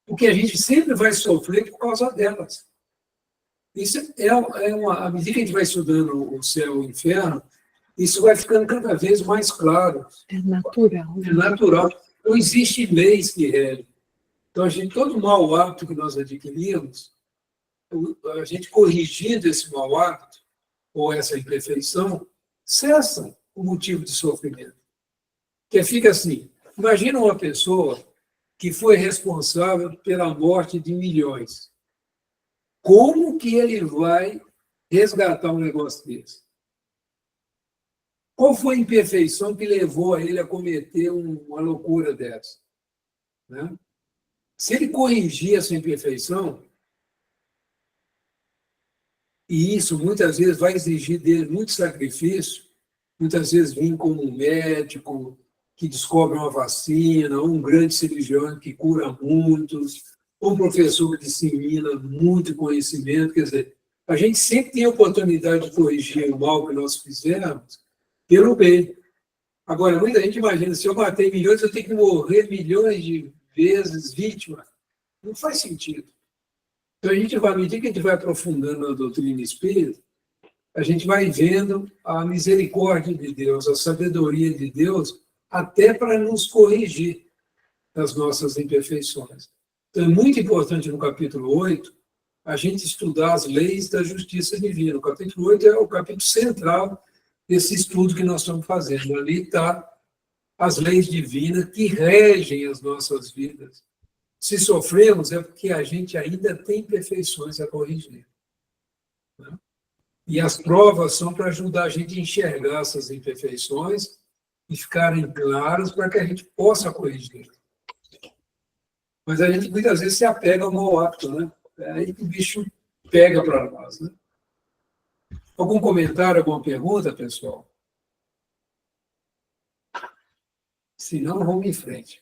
porque a gente sempre vai sofrer por causa delas. Isso à medida que a gente vai estudando o céu e o inferno, isso vai ficando cada vez mais claro. É natural. É natural. Não existe leis que regem. Então, todo mau hábito que nós adquirimos, a gente corrigindo esse mau hábito, ou essa imperfeição, cessa o motivo de sofrimento. Que fica assim: imagina uma pessoa que foi responsável pela morte de milhões. Como que ele vai resgatar um negócio desse? Qual foi a imperfeição que levou a ele a cometer uma loucura dessa? Né? Se ele corrigir essa imperfeição, e isso muitas vezes vai exigir dele muito sacrifício, muitas vezes vêm como um médico que descobre uma vacina, ou um grande cirurgião que cura muitos, ou um professor que dissemina muito conhecimento. Quer dizer, a gente sempre tem a oportunidade de corrigir o mal que nós fizemos pelo bem. Agora, muita gente imagina, se eu matei milhões, eu tenho que morrer milhões de vezes vítima. Não faz sentido. Então, a gente vai, à medida que a gente vai aprofundando a doutrina espírita, a gente vai vendo a misericórdia de Deus, a sabedoria de Deus, até para nos corrigir das nossas imperfeições. Então, é muito importante no capítulo 8 a gente estudar as leis da justiça divina. O capítulo 8 é o capítulo central desse estudo que nós estamos fazendo. Ali está as leis divinas que regem as nossas vidas. Se sofremos, é porque a gente ainda tem imperfeições a corrigir. Né? E as provas são para ajudar a gente a enxergar essas imperfeições e ficarem claras para que a gente possa corrigir. Mas a gente muitas vezes se apega ao mau hábito, né? É aí que o bicho pega para nós, né? Algum comentário, alguma pergunta, pessoal? Se não, vamos em frente.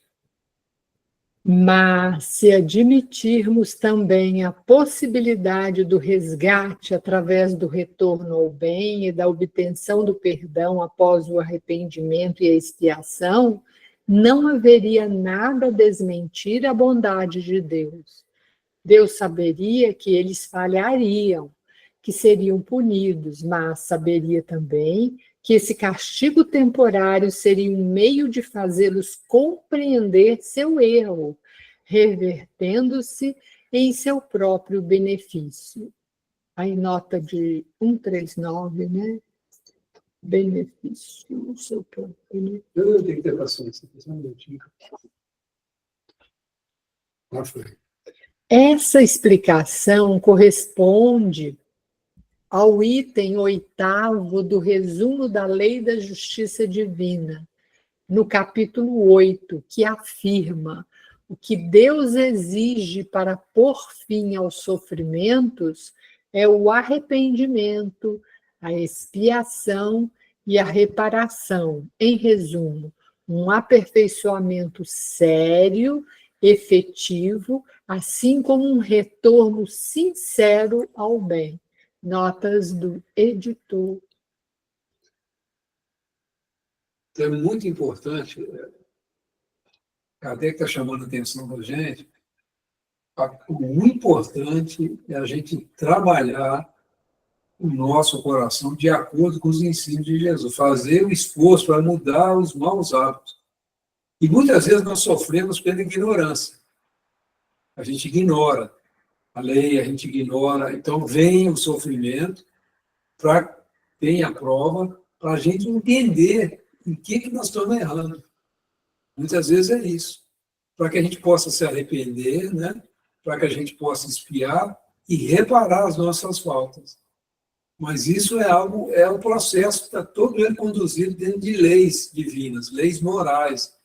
Mas, se admitirmos também a possibilidade do resgate através do retorno ao bem e da obtenção do perdão após o arrependimento e a expiação, não haveria nada a desmentir a bondade de Deus. Deus saberia que eles falhariam, que seriam punidos, mas saberia também que esse castigo temporário seria um meio de fazê-los compreender seu erro, revertendo-se em seu próprio benefício. Aí nota de 139, né? Benefício, seu próprio benefício. Eu tenho que ter paciência, só um minutinho. Lá foi. Essa explicação corresponde ao item 8º do resumo da Lei da Justiça Divina, no capítulo 8, que afirma: o que Deus exige para pôr fim aos sofrimentos é o arrependimento, a expiação e a reparação. Em resumo, um aperfeiçoamento sério, efetivo, assim como um retorno sincero ao bem. Notas do editor. Então, é muito importante, Kardec está chamando a atenção da gente, o importante é a gente trabalhar o nosso coração de acordo com os ensinos de Jesus, fazer o esforço para mudar os maus hábitos. E muitas vezes nós sofremos pela ignorância. A gente ignora a lei, a gente ignora. Então, vem o sofrimento, vem a prova, para a gente entender em que nós estamos errando. Muitas vezes é isso. Para que a gente possa se arrepender, né? Para que a gente possa expiar e reparar as nossas faltas. Mas isso é um processo que está todo ele conduzido dentro de leis divinas, leis morais,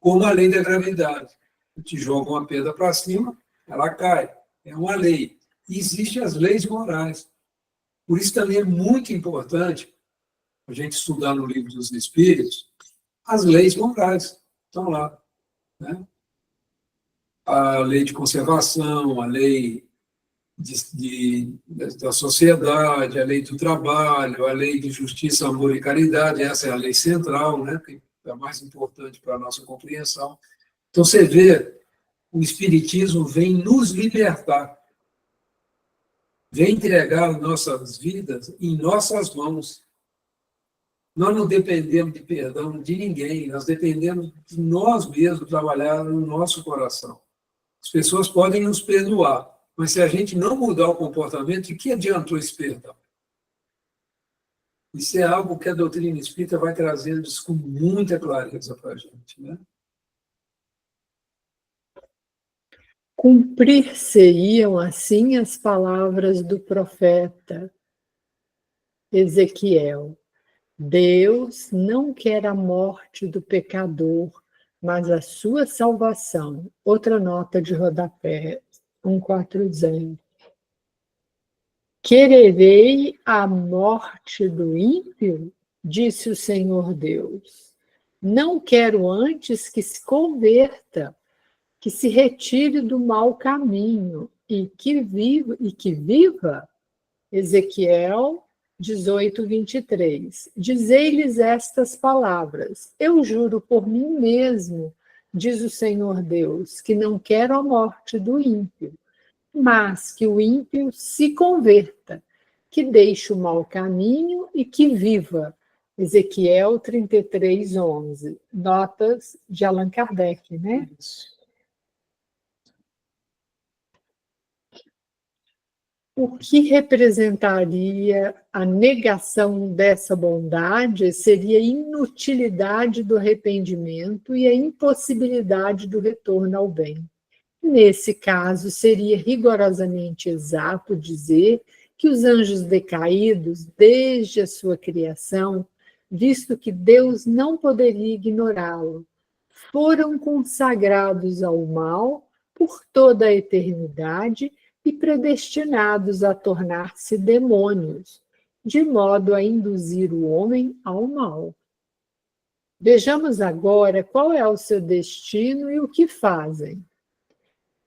como a lei da gravidade. Te joga uma pedra para cima, ela cai. É uma lei. E existem as leis morais. Por isso também é muito importante a gente estudar no Livro dos Espíritos as leis morais. Estão lá. Né? A lei de conservação, a lei da sociedade, a lei do trabalho, a lei de justiça, amor e caridade. Essa é a lei central, né? Que é a mais importante para a nossa compreensão. Então, você vê, o Espiritismo vem nos libertar, vem entregar nossas vidas em nossas mãos. Nós não dependemos de perdão de ninguém, nós dependemos de nós mesmos trabalhar no nosso coração. As pessoas podem nos perdoar, mas se a gente não mudar o comportamento, de que adiantou esse perdão? Isso é algo que a doutrina espírita vai trazendo isso com muita clareza para a gente, né? Cumprir-se-iam assim as palavras do profeta Ezequiel. Deus não quer a morte do pecador, mas a sua salvação. Outra nota de rodapé, 140. Quererei a morte do ímpio? Disse o Senhor Deus: não quero antes que se converta, que se retire do mau caminho e que viva. Ezequiel 18, 23. Dizei-lhes estas palavras: eu juro por mim mesmo, diz o Senhor Deus, que não quero a morte do ímpio, mas que o ímpio se converta, que deixe o mau caminho e que viva. Ezequiel 33, 11. Notas de Allan Kardec, né? O que representaria a negação dessa bondade seria a inutilidade do arrependimento e a impossibilidade do retorno ao bem. Nesse caso, seria rigorosamente exato dizer que os anjos decaídos, desde a sua criação, visto que Deus não poderia ignorá-lo, foram consagrados ao mal por toda a eternidade e predestinados a tornar-se demônios, de modo a induzir o homem ao mal. Vejamos agora qual é o seu destino e o que fazem.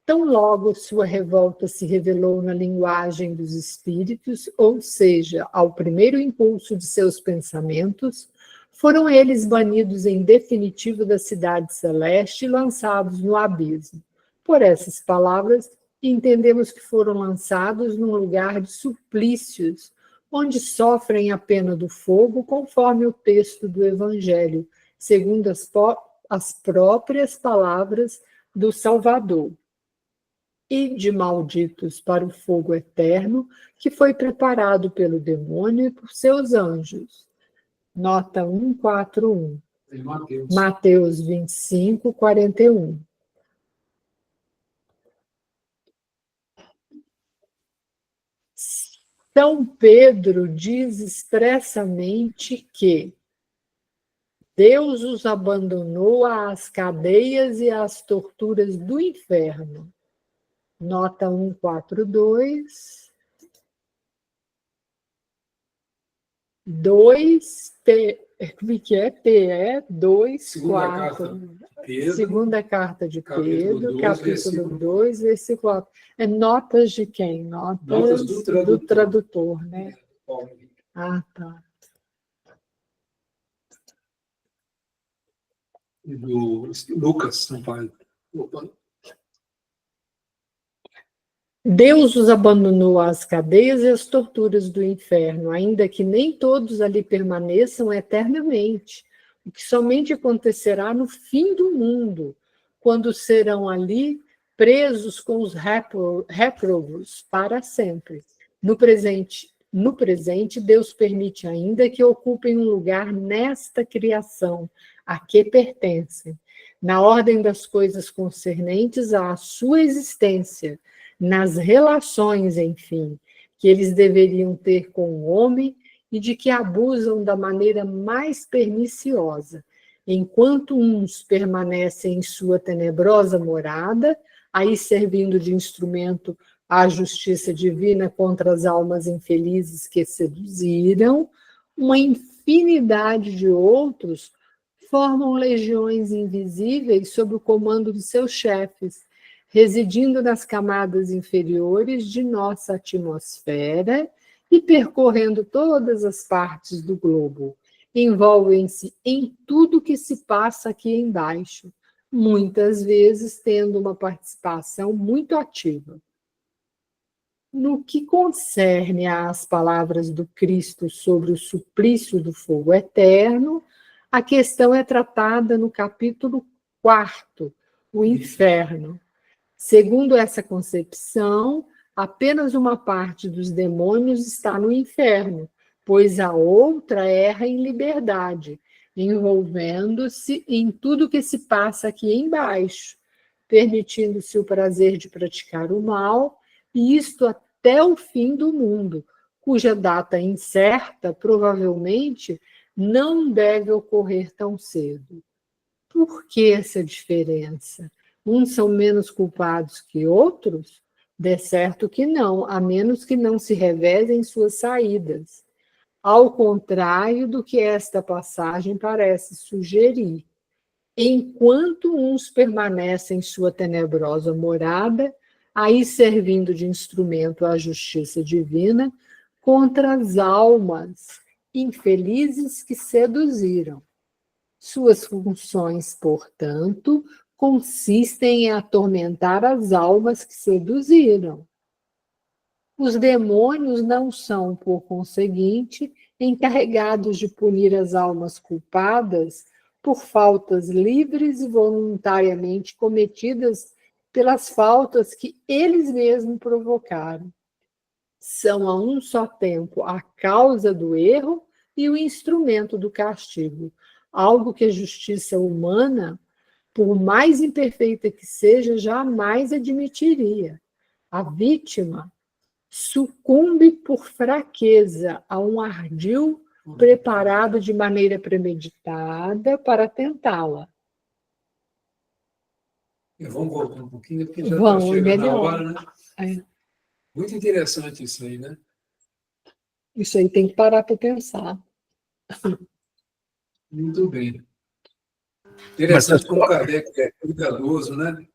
Tão logo sua revolta se revelou na linguagem dos espíritos, ou seja, ao primeiro impulso de seus pensamentos, foram eles banidos em definitivo da cidade celeste e lançados no abismo. Por essas palavras, entendemos que foram lançados num lugar de suplícios, onde sofrem a pena do fogo, conforme o texto do Evangelho, segundo as próprias palavras do Salvador. E de malditos para o fogo eterno, que foi preparado pelo demônio e por seus anjos. Nota 141. Mateus 25, 41. São Pedro diz expressamente que Deus os abandonou às cadeias e às torturas do inferno. Nota 142. 2, como é que é? PE 2, 4. Segunda carta de Pedro, capítulo 2, versículo 4. É notas de quem? Notas do tradutor, né? Ah, tá. Do Lucas Sampaio. Deus os abandonou às cadeias e às torturas do inferno, ainda que nem todos ali permaneçam eternamente, o que somente acontecerá no fim do mundo, quando serão ali presos com os réprobos para sempre. No presente, Deus permite ainda que ocupem um lugar nesta criação, a que pertencem, na ordem das coisas concernentes à sua existência, nas relações, enfim, que eles deveriam ter com o homem e de que abusam da maneira mais perniciosa, enquanto uns permanecem em sua tenebrosa morada, aí servindo de instrumento à justiça divina contra as almas infelizes que seduziram, uma infinidade de outros formam legiões invisíveis sob o comando de seus chefes, residindo nas camadas inferiores de nossa atmosfera e percorrendo todas as partes do globo. Envolvem-se em tudo que se passa aqui embaixo, muitas vezes tendo uma participação muito ativa. No que concerne às palavras do Cristo sobre o suplício do fogo eterno, a questão é tratada no capítulo 4, o inferno. Segundo essa concepção, apenas uma parte dos demônios está no inferno, pois a outra erra em liberdade, envolvendo-se em tudo que se passa aqui embaixo, permitindo-se o prazer de praticar o mal, e isto até o fim do mundo, cuja data incerta, provavelmente, não deve ocorrer tão cedo. Por que essa diferença? Uns são menos culpados que outros? De certo que não, a menos que não se revezem suas saídas. ao contrário do que esta passagem parece sugerir. Enquanto uns permanecem em sua tenebrosa morada, aí servindo de instrumento à justiça divina, contra as almas infelizes que seduziram. Suas funções, portanto, consistem em atormentar as almas que seduziram. Os demônios não são, por conseguinte, encarregados de punir as almas culpadas por faltas livres e voluntariamente cometidas pelas faltas que eles mesmos provocaram. São a um só tempo a causa do erro e o instrumento do castigo, algo que a justiça humana, por mais imperfeita que seja, jamais admitiria. A vítima sucumbe por fraqueza a um ardil preparado de maneira premeditada para tentá-la. Vamos voltar um pouquinho, porque já está Vamos, chegando a melhor. hora, né? É. Muito interessante isso aí, né? Isso aí tem que parar para pensar. Muito bem. Interessante como Kardec é cuidadoso, né?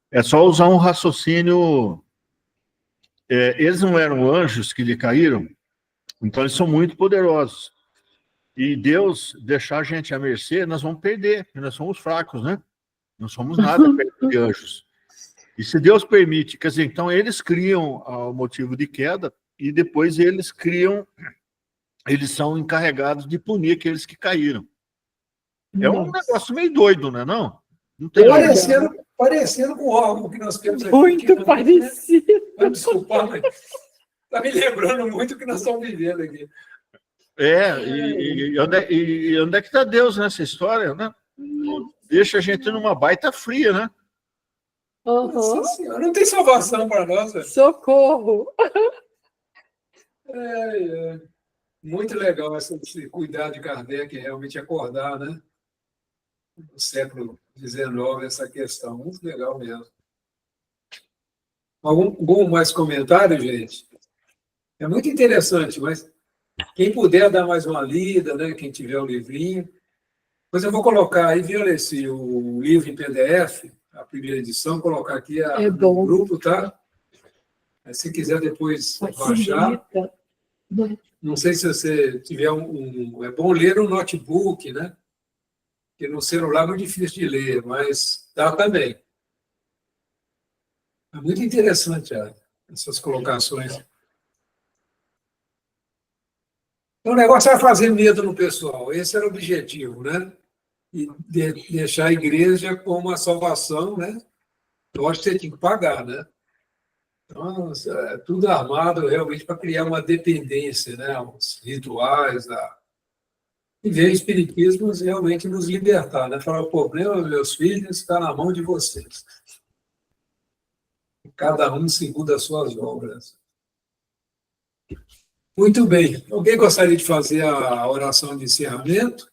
É só usar um raciocínio. Eles não eram anjos que lhe caíram, então eles são muito poderosos. E Deus deixar a gente à mercê, nós vamos perder, porque nós somos fracos, né? Não somos nada perto de anjos. E se Deus permite, quer dizer, então eles criam o motivo de queda e depois eles são encarregados de punir aqueles que caíram. É um negócio meio doido, né? Não tem parecendo com algo que nós temos aqui. Muito parecido. Né? Vai me desculpar, mas está me lembrando muito o que nós estamos vivendo aqui. E onde é que está Deus nessa história, né? Deixa a gente numa baita fria, né? Nossa Senhora, não tem salvação para nós. Velho. Socorro! Muito legal esse cuidado de Kardec, realmente acordar, né? No século XIX, essa questão. Muito legal mesmo. Algum mais comentário, gente? É muito interessante, mas quem puder dar mais uma lida, né? Quem tiver o livrinho. Depois eu vou colocar aí, Violeci, o livro em PDF, a primeira edição, colocar aqui no grupo, tá? Se quiser depois baixar. Não sei se você tiver é bom ler no notebook, né? Porque no celular é muito difícil de ler, mas dá também. É muito interessante essas colocações. Então, o negócio é fazer medo no pessoal. Esse era o objetivo, né? E deixar a igreja como a salvação, né? Eu acho que você tem que pagar, né? Então, é tudo armado realmente para criar uma dependência, né? Os rituais, e ver o Espiritismo realmente nos libertar, né? Falar, o problema, meus filhos, está na mão de vocês. Cada um segundo as suas obras. Muito bem. Alguém gostaria de fazer a oração de encerramento?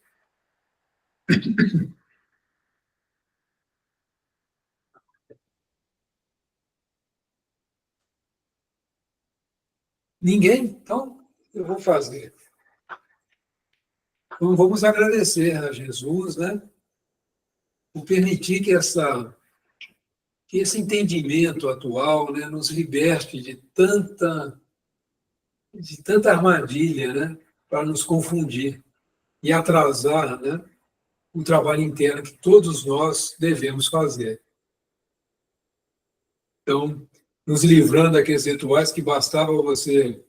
Ninguém? Então, eu vou fazer. Então, vamos agradecer a Jesus, né? Por permitir que esse entendimento atual, né, nos liberte de tanta armadilha, né? Para nos confundir e atrasar, né? O trabalho interno que todos nós devemos fazer. Então, nos livrando daqueles rituais que bastava você,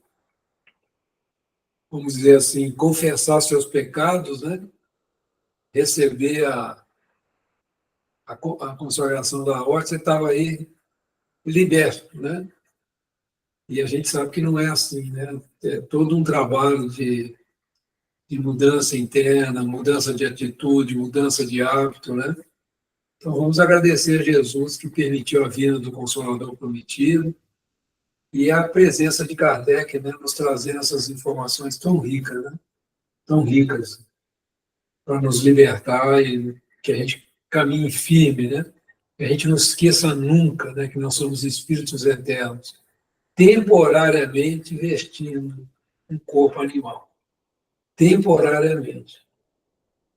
vamos dizer assim, confessar seus pecados, né? Receber a consagração da ordem, você estava aí liberto, né? E a gente sabe que não é assim, né? É todo um trabalho de mudança interna, mudança de atitude, mudança de hábito, né? Então, vamos agradecer a Jesus que permitiu a vinda do Consolador prometido e a presença de Kardec, né, nos trazendo essas informações tão ricas, né? Tão ricas, para nos libertar e que a gente caminhe firme, né? Que a gente não esqueça nunca, né, que nós somos espíritos eternos, temporariamente vestindo um corpo animal. temporariamente,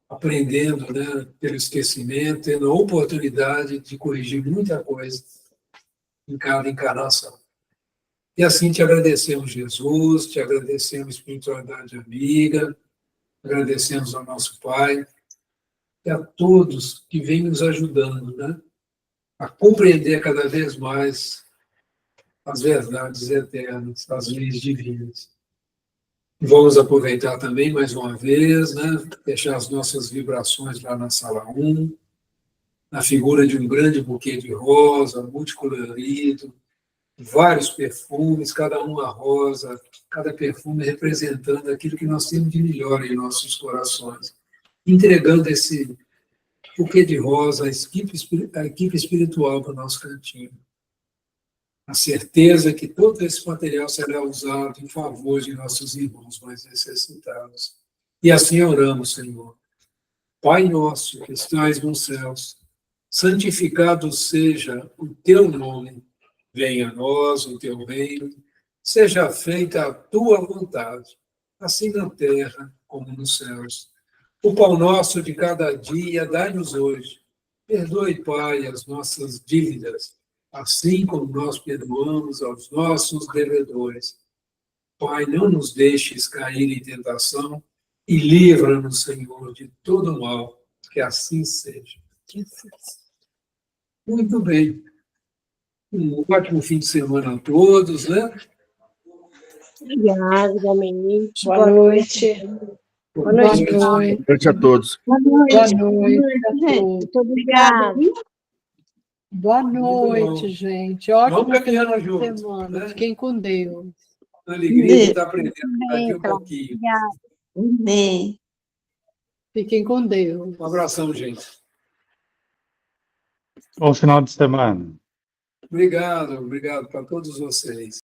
aprendendo, né, pelo esquecimento, tendo a oportunidade de corrigir muita coisa em cada encarnação. E assim te agradecemos, Jesus, te agradecemos, espiritualidade amiga, agradecemos ao nosso Pai e a todos que vêm nos ajudando, né, a compreender cada vez mais as verdades eternas, as leis divinas. Vamos aproveitar também, mais uma vez, né, deixar as nossas vibrações lá na sala 1, na figura de um grande buquê de rosa, multicolorido, vários perfumes, cada um a rosa, cada perfume representando aquilo que nós temos de melhor em nossos corações. Entregando esse buquê de rosa à equipe espiritual para o nosso cantinho. A certeza que todo esse material será usado em favor de nossos irmãos mais necessitados. E assim oramos, Senhor. Pai nosso que estais nos céus, santificado seja o teu nome. Venha a nós o teu reino, seja feita a tua vontade, assim na terra como nos céus. O pão nosso de cada dia dai-nos hoje. Perdoe, Pai, as nossas dívidas, assim como nós perdoamos aos nossos devedores. Pai, não nos deixes cair em tentação e livra-nos, Senhor, de todo mal, que assim seja. Muito bem. Um ótimo fim de semana a todos, né? Obrigada, igualmente. Boa noite. Boa noite. Boa noite. Boa noite a todos. Boa noite a Gente, todos. muito obrigada. Boa noite, gente. Ótima Vamos caminhando juntos, semana. né? Fiquem com Deus. A alegria de estar aprendendo aqui um Cláudia. pouquinho. Amém. Fiquem com Deus. Um abração, gente. Bom final de semana. Obrigado para todos vocês.